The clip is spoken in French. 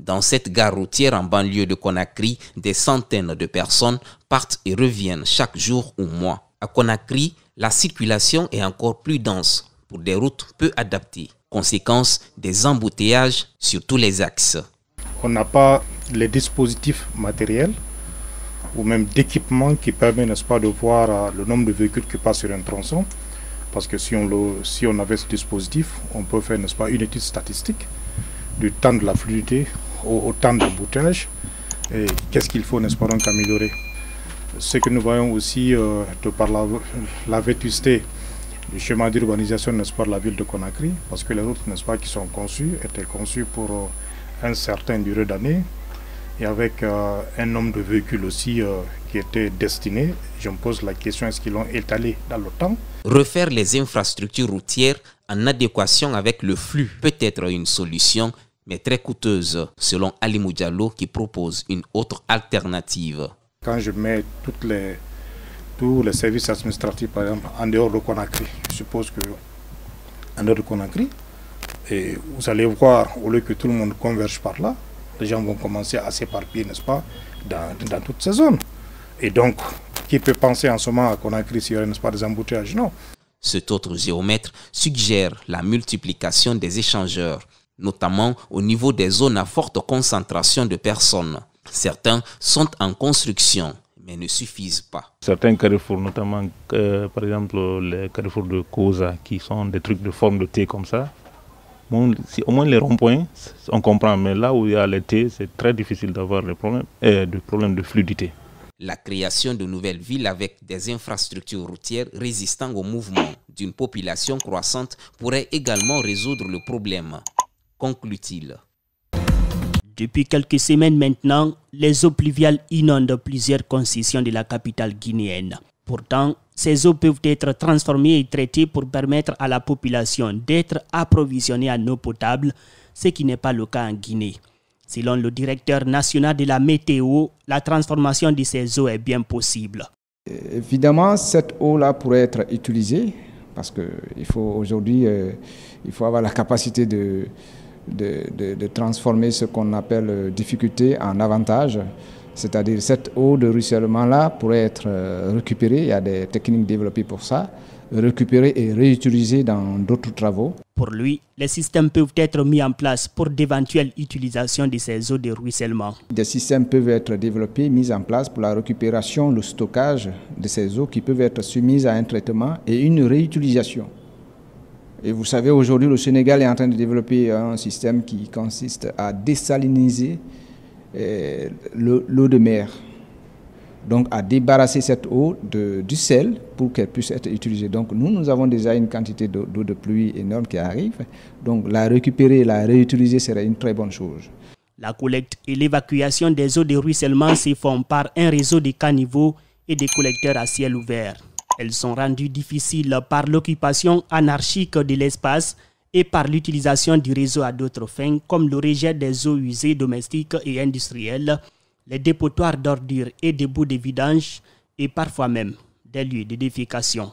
dans cette gare routière en banlieue de Conakry, des centaines de personnes partent et reviennent chaque jour ou mois. À Conakry, la circulation est encore plus dense pour des routes peu adaptées. Conséquence des embouteillages sur tous les axes. On n'a pas les dispositifs matériels ou même d'équipement qui permet, n'est-ce pas, de voir le nombre de véhicules qui passent sur un tronçon. Parce que si on avait ce dispositif, on peut faire, n'est-ce pas, une étude statistique du temps de la fluidité au temps d'embouteillage et qu'est-ce qu'il faut, n'est-ce pas, donc améliorer. Ce que nous voyons aussi de par la vétusté du schéma d'urbanisation, n'est-ce pas, de la ville de Conakry, parce que les routes, n'est-ce pas, qui sont conçues, étaient conçues pour un certain durée d'année et avec un nombre de véhicules aussi qui étaient destinés. Je me pose la question, est-ce qu'ils l'ont étalé dans le temps? Refaire les infrastructures routières en adéquation avec le flux peut être une solution, mais très coûteuse, selon Ali Diallo qui propose une autre alternative. Quand je mets tous les services administratifs, par exemple, en dehors de Conakry, je suppose que en dehors de Conakry, et vous allez voir, au lieu que tout le monde converge par là, les gens vont commencer à s'éparpiller, n'est-ce pas, dans toutes ces zones. Et donc, qui peut penser en ce moment à Conakry s'il y aurait, n'est-ce pas, des embouteillages? Non. Cet autre géomètre suggère la multiplication des échangeurs, notamment au niveau des zones à forte concentration de personnes. Certains sont en construction, mais ne suffisent pas. Certains carrefours, notamment par exemple les carrefours de Koza, qui sont des trucs de forme de T comme ça, bon, si au moins les ronds-points, on comprend, mais là où il y a les T, c'est très difficile d'avoir des problèmes de fluidité. La création de nouvelles villes avec des infrastructures routières résistant au mouvement d'une population croissante pourrait également résoudre le problème, conclut-il. Depuis quelques semaines maintenant, les eaux pluviales inondent plusieurs concessions de la capitale guinéenne. Pourtant, ces eaux peuvent être transformées et traitées pour permettre à la population d'être approvisionnée en eau potable, ce qui n'est pas le cas en Guinée. Selon le directeur national de la météo, la transformation de ces eaux est bien possible. Évidemment, cette eau-là pourrait être utilisée parce qu'il faut aujourd'hui avoir la capacité de transformer ce qu'on appelle difficulté en avantage. C'est-à-dire cette eau de ruissellement-là pourrait être récupérée, il y a des techniques développées pour ça, récupérée et réutilisée dans d'autres travaux. Pour lui, les systèmes peuvent être mis en place pour d'éventuelles utilisations de ces eaux de ruissellement. Des systèmes peuvent être développés, mis en place pour la récupération, le stockage de ces eaux qui peuvent être soumises à un traitement et une réutilisation. Et vous savez, aujourd'hui, le Sénégal est en train de développer un système qui consiste à désaliniser l'eau de mer. Donc à débarrasser cette eau du sel pour qu'elle puisse être utilisée. Donc nous avons déjà une quantité d'eau de pluie énorme qui arrive. Donc la récupérer, la réutiliser serait une très bonne chose. La collecte et l'évacuation des eaux de ruissellement se font par un réseau de caniveaux et de collecteurs à ciel ouvert. Elles sont rendues difficiles par l'occupation anarchique de l'espace et par l'utilisation du réseau à d'autres fins comme le rejet des eaux usées domestiques et industrielles, les dépotoirs d'ordures et des bouts de vidange et parfois même des lieux de défécation.